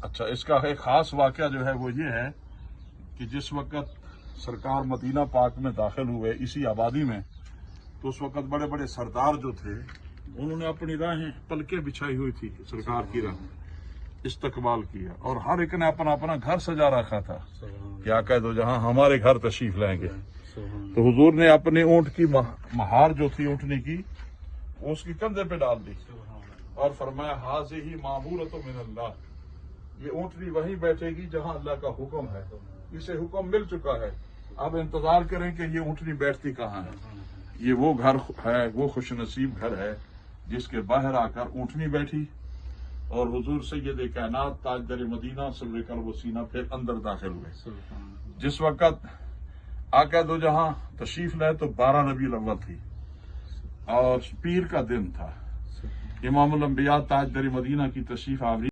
اچھا، اس کا ایک خاص واقعہ جو ہے وہ یہ ہے کہ جس وقت سرکار مدینہ پاک میں داخل ہوئے اسی آبادی میں، تو اس وقت بڑے بڑے سردار جو تھے انہوں نے اپنی راہیں پلکیں بچھائی ہوئی تھی، سرکار کی راہ استقبال کیا، اور ہر ایک نے اپنا اپنا گھر سجا رکھا تھا کہ آقا دو جہاں ہمارے گھر تشریف لائیں گے۔ تو حضور نے اپنے اونٹ کی مہار جو تھی اونٹنے کی، وہ اس کی کندھے پہ ڈال دی اور فرمایا ہاذہ مامورۃ من اللہ، یہ اونٹنی وہیں بیٹھے گی جہاں اللہ کا حکم ہے، اسے حکم مل چکا ہے، اب انتظار کریں کہ یہ اونٹنی بیٹھتی کہاں ہے۔ یہ وہ گھر ہے، وہ خوش نصیب گھر ہے جس کے باہر آ کر اونٹنی بیٹھی، اور حضور سید کائنات تاجدار مدینہ سر قلب و سینہ پھر اندر داخل ہوئے۔ جس وقت آقا دو جہاں تشریف لائے تو 12 ربیع الاول تھی اور پیر کا دن تھا، امام الانبیاء تاجدار مدینہ کی تشریف آوری